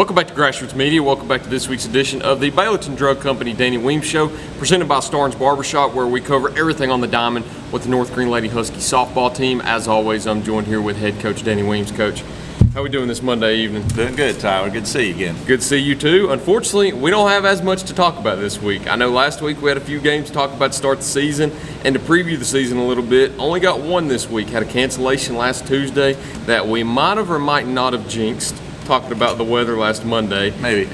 Welcome back to Grassroots Media. Welcome back to this week's edition of the Baileyton Drug Company Danny Weems Show, presented by Starne's Barber, where we cover everything on the diamond with the North Green Lady Husky softball team. As always, I'm joined here with head coach Danny Weems. Coach, how are we doing this Monday evening? Doing good, Tyler. Good to see you again. Good to see you too. Unfortunately, we don't have as much to talk about this week. I know last week we had a few games to talk about to start the season and to preview the season a little bit. Only got one this week. Had a cancellation last Tuesday that we might have or might not have jinxed. Talking about the weather last Monday. Maybe.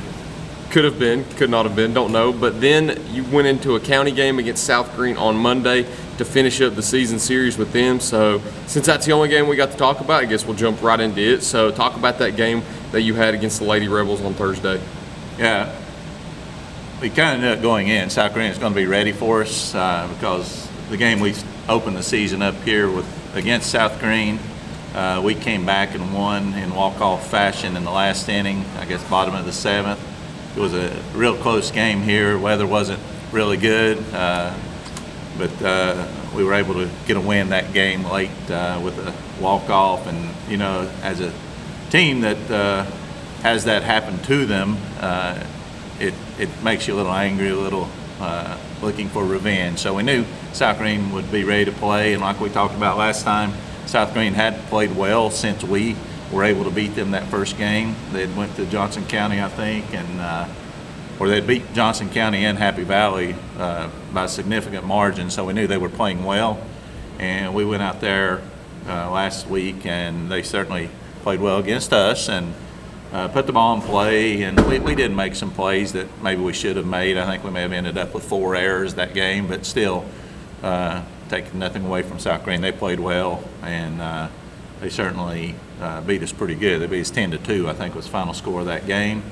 Could have been, could not have been, don't know. But then you went into a county game against South Green on Monday to finish up the season series with them. So since that's the only game we got to talk about, I guess we'll jump right into it. So talk about that game that you had against the Lady Rebels on Thursday. Yeah. We kind of knew it going in. South Green is going to be ready for us because the game we opened the season up here with against South Green, we came back and won in walk-off fashion in the last inning, I guess bottom of the seventh. It was a real close game here. Weather wasn't really good, but we were able to get a win that game late with a walk-off. And, you know, as a team that has that happen to them, it makes you a little angry, a little looking for revenge. So we knew South Green would be ready to play, and like we talked about last time, South Green had played well since we were able to beat them that first game. They went to Johnson County, I think, and or they'd beat Johnson County and Happy Valley by a significant margin, so we knew they were playing well. And we went out there last week, and they certainly played well against us and put the ball in play. And we did make some plays that maybe we should have made. I think we may have ended up with 4 errors that game, but still, taking nothing away from South Green, they played well, and they certainly beat us pretty good. They beat us 10-2, I think was the final score of that game.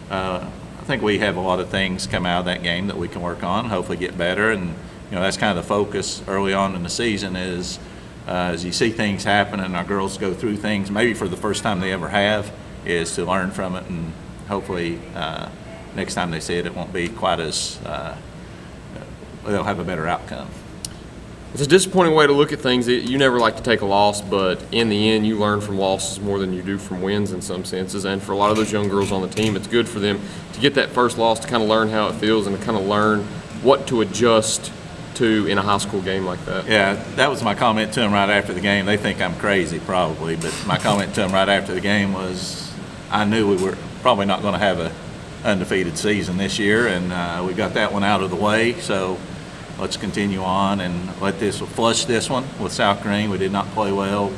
I think we have a lot of things come out of that game that we can work on, hopefully get better, and you know that's kind of the focus early on in the season is as you see things happen and our girls go through things, maybe for the first time they ever have, is to learn from it, and hopefully next time they see it, it won't be quite as, they'll have a better outcome. It's a disappointing way to look at things. You never like to take a loss, but in the end, you learn from losses more than you do from wins in some senses. And for a lot of those young girls on the team, it's good for them to get that first loss to kind of learn how it feels and to kind of learn what to adjust to in a high school game like that. Yeah, that was my comment to them right after the game. They think I'm crazy probably, but my comment to them right after the game was I knew we were probably not going to have an undefeated season this year, and we got that one out of the way. So let's continue on and flush this one with South Green. We did not play well.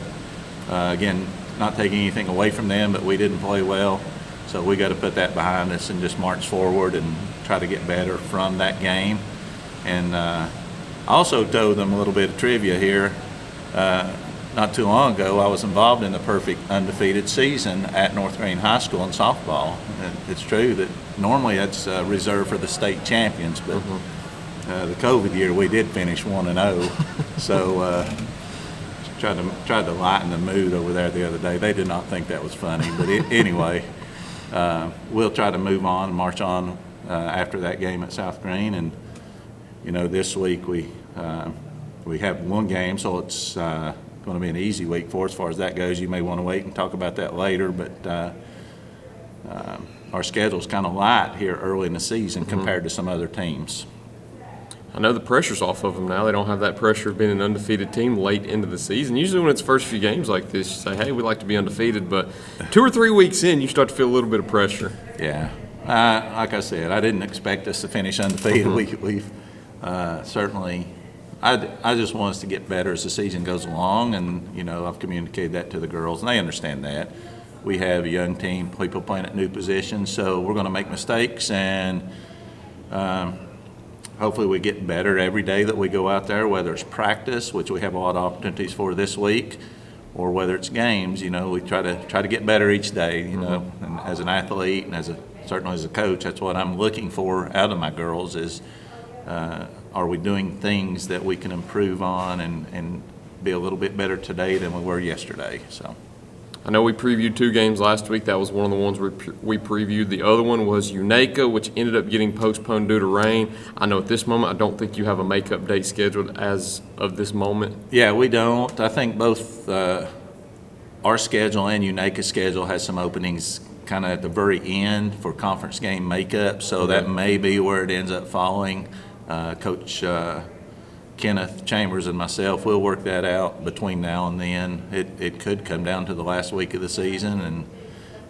Again, not taking anything away from them, but we didn't play well. So we got to put that behind us and just march forward and try to get better from that game. And I also told them a little bit of trivia here. Not too long ago, I was involved in the perfect undefeated season at North Green High School in softball. And it's true that normally that's reserved for the state champions, but the COVID year, we did finish 1-0, so tried to lighten the mood over there the other day. They did not think that was funny, but anyway, we'll try to move on and march on after that game at South Green. And you know, this week we have one game, so it's going to be an easy week for us as far as that goes. You may want to wait and talk about that later, but our schedule's kind of light here early in the season compared to some other teams. I know the pressure's off of them now. They don't have that pressure of being an undefeated team late into the season. Usually when it's the first few games like this, you say, hey, we'd like to be undefeated. But 2 or 3 weeks in, you start to feel a little bit of pressure. Yeah. Like I said, I didn't expect us to finish undefeated. We've certainly – I just want us to get better as the season goes along. And, you know, I've communicated that to the girls, and they understand that. We have a young team, people playing at new positions, so we're going to make mistakes. And hopefully we get better every day that we go out there, whether it's practice, which we have a lot of opportunities for this week, or whether it's games. You know, we try to get better each day, you know, and as an athlete and certainly as a coach, that's what I'm looking for out of my girls is are we doing things that we can improve on and be a little bit better today than we were yesterday. So I know we previewed 2 games last week. That was one of the ones we previewed. The other one was Unaka, which ended up getting postponed due to rain. I know at this moment I don't think you have a makeup date scheduled as of this moment. Yeah, we don't. I think both our schedule and Unaka's schedule has some openings kind of at the very end for conference game makeup, so that may be where it ends up falling. Coach Kenneth Chambers and myself will work that out between now and then. It could come down to the last week of the season, and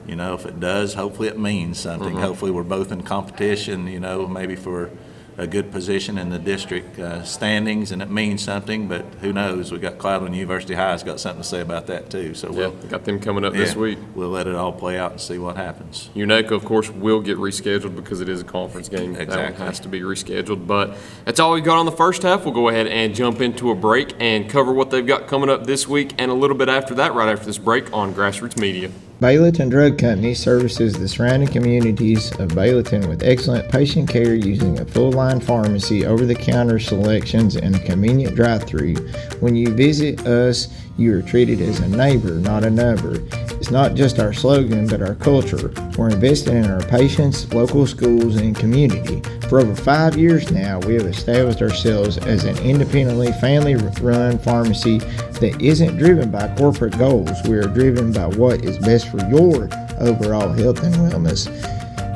if it does, hopefully it means something. Hopefully we're both in competition, maybe for a good position in the district standings, and it means something, but who knows? We got Cloudland University High's got something to say about that too. So we'll got them coming up this week. We'll let it all play out and see what happens. UNACO, of course, will get rescheduled because it is a conference game. Exactly. That one has to be rescheduled. But that's all we've got on the first half. We'll go ahead and jump into a break and cover what they've got coming up this week and a little bit after that, right after this break on Grassroots Media. Baileyton Drug Company services the surrounding communities of Baileyton with excellent patient care using a full-line pharmacy, over-the-counter selections, and a convenient drive-thru. When you visit us, you are treated as a neighbor, not a number. It's not just our slogan, but our culture. We're investing in our patients, local schools, and community. For over 5 years now, we have established ourselves as an independently family-run pharmacy that isn't driven by corporate goals. We are driven by what is best for your overall health and wellness.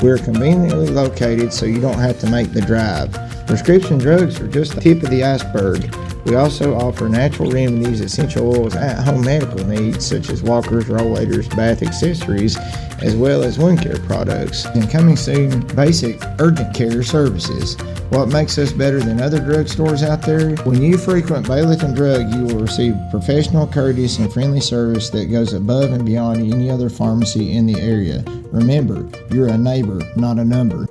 We're conveniently located so you don't have to make the drive. Prescription drugs are just the tip of the iceberg. We also offer natural remedies, essential oils, at-home medical needs such as walkers, rollators, bath accessories, as well as wound care products. And coming soon, basic urgent care services. What makes us better than other drugstores out there? When you frequent Baileyton Drug, you will receive professional, courteous, and friendly service that goes above and beyond any other pharmacy in the area. Remember, you're a neighbor, not a number.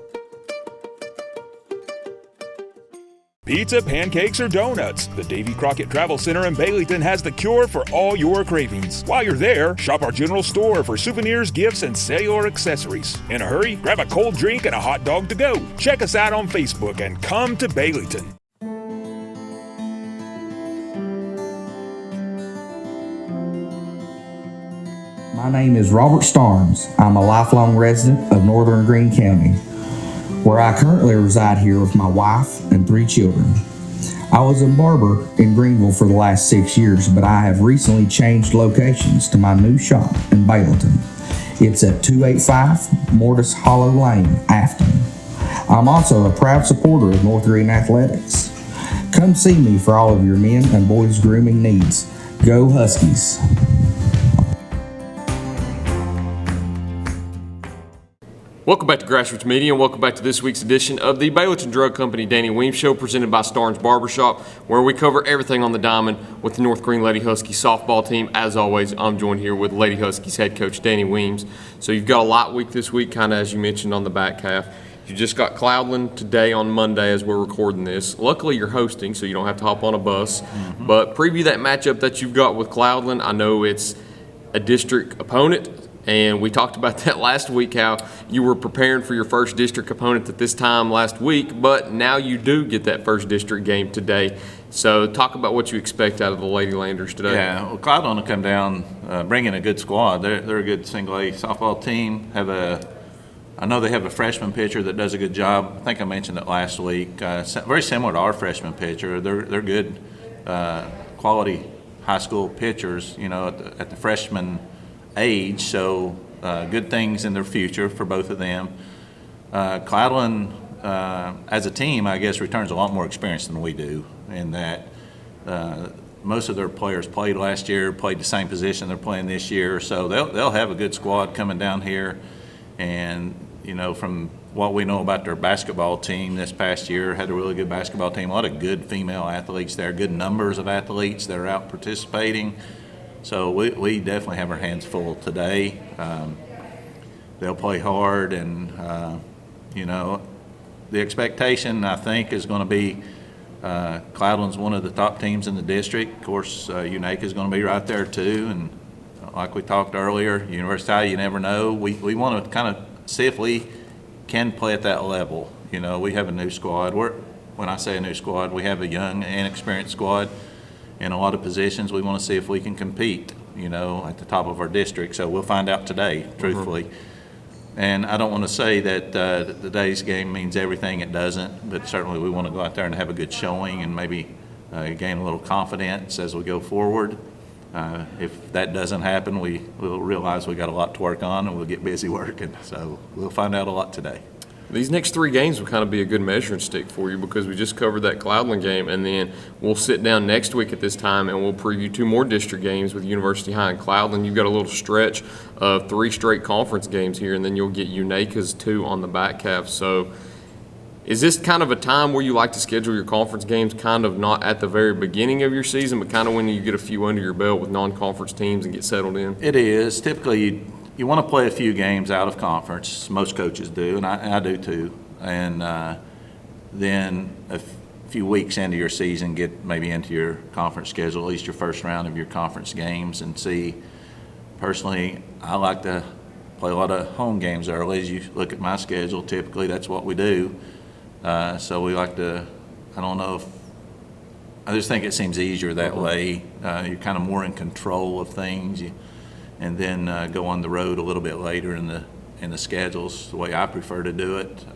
Pizza, pancakes, or donuts? The Davy Crockett Travel Center in Baileyton has the cure for all your cravings. While you're there, shop our general store for souvenirs, gifts, and cellular accessories. In a hurry, grab a cold drink and a hot dog to go. Check us out on Facebook and come to Baileyton. My name is Robert Starnes. I'm a lifelong resident of Northern Greene County, where I currently reside here with my wife and 3 children. I was in Barber in Greenville for the last 6 years, but I have recently changed locations to my new shop in Baileyton. It's at 285 Mortis Hollow Lane, Afton. I'm also a proud supporter of North Greene Athletics. Come see me for all of your men and boys grooming needs. Go Huskies! Welcome back to Grassroots Media, and welcome back to this week's edition of the Baileyton Drug Company Danny Weems Show, presented by Starne's Barbershop, where we cover everything on the diamond with the North Greene Lady Husky softball team. As always, I'm joined here with Lady Huskies head coach Danny Weems. So you've got a lot week this week, kind of as you mentioned on the back half. You just got Cloudland today on Monday as we're recording this. Luckily, you're hosting, so you don't have to hop on a bus. But preview that matchup that you've got with Cloudland. I know it's a district opponent, and we talked about that last week, how you were preparing for your first district opponent at this time last week, but now you do get that first district game today. So talk about what you expect out of the Ladylanders today. Yeah, well, Cloudland will come down, bringing a good squad. They're a good single-A softball team. I know they have a freshman pitcher that does a good job. I think I mentioned it last week. Very similar to our freshman pitcher. They're good, quality high school pitchers, at the freshman age, so good things in their future for both of them. Cloudland, as a team, I guess, returns a lot more experience than we do, in that most of their players played last year, played the same position they're playing this year, so they'll have a good squad coming down here. And from what we know about their basketball team this past year, had a really good basketball team, a lot of good female athletes there, good numbers of athletes that are out participating. So we definitely have our hands full today. They'll play hard, and the expectation, I think, is going to be Cloudland's one of the top teams in the district. Of course, UNACO is going to be right there too, and like we talked earlier, University High, you never know. We want to kind of see if we can play at that level. We have a new squad. When I say a new squad, we have a young and experienced squad in a lot of positions. We want to see if we can compete, at the top of our district. So we'll find out today, truthfully. And I don't want to say that today's game means everything. It doesn't, but certainly we want to go out there and have a good showing and maybe gain a little confidence as we go forward. If that doesn't happen, we'll realize we got a lot to work on, and we'll get busy working. So we'll find out a lot today. These next 3 games will kind of be a good measuring stick for you because we just covered that Cloudland game, and then we'll sit down next week at this time and we'll preview 2 more district games with University High and Cloudland. You've got a little stretch of 3 straight conference games here, and then you'll get UNACA's 2 on the back half. So is this kind of a time where you like to schedule your conference games kind of not at the very beginning of your season, but kind of when you get a few under your belt with non-conference teams and get settled in? It is. Typically, you want to play a few games out of conference. Most coaches do, and I do too. And then a few weeks into your season, get maybe into your conference schedule, at least your first round of your conference games, and see. Personally, I like to play a lot of home games early. As you look at my schedule, typically that's what we do. So we like to, I don't know if, I just think it seems easier that way. You're kind of more in control of things. And then go on the road a little bit later in the schedules, the way I prefer to do it.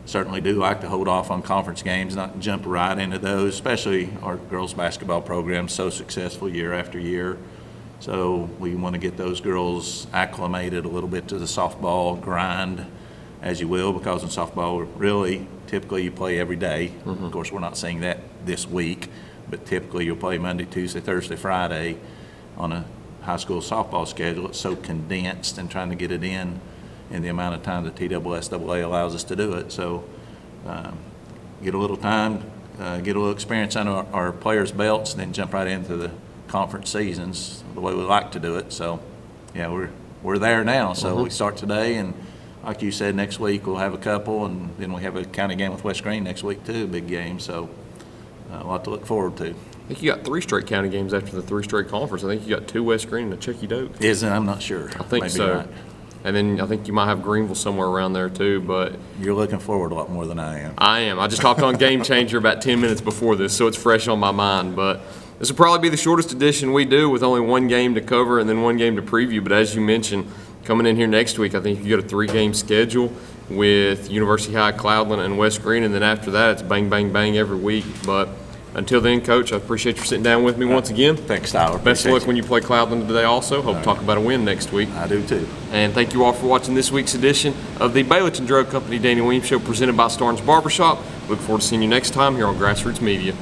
Certainly do like to hold off on conference games, not jump right into those, especially our girls basketball program, so successful year after year. So we want to get those girls acclimated a little bit to the softball grind, as you will, because in softball, really, typically you play every day. Of course, we're not saying that this week, but typically you'll play Monday, Tuesday, Thursday, Friday on a high school softball schedule. It's so condensed, and trying to get it in the amount of time the TSSAA allows us to do it. So get a little time, get a little experience under our players' belts, and then jump right into the conference seasons the way we like to do it. So yeah, we're there now. So we start today, and like you said, next week we'll have a couple, and then we have a county game with West Green next week too, a big game. So a lot to look forward to. I think you got 3 straight county games after the 3 straight conference. I think you got 2 West Green and a Chucky Doak. Isn't? I'm not sure. I think Maybe so. not. And then I think you might have Greenville somewhere around there too. But You're looking forward a lot more than I am. I am. I just hopped on Game Changer about 10 minutes before this, so it's fresh on my mind. But this will probably be the shortest edition we do, with only 1 game to cover and then 1 game to preview. But as you mentioned, coming in here next week, I think you got a 3-game schedule with University High, Cloudland, and West Green. And then after that, it's bang, bang, bang every week. But until then, Coach, I appreciate you sitting down with me once again. Thanks, Tyler. Best of luck when you play Cloudland today also. Hope to talk about a win next week. I do too. And thank you all for watching this week's edition of the Baileyton Drug Company Danny Weems Show, presented by Starne's Barbershop. Look forward to seeing you next time here on Grassroots Media.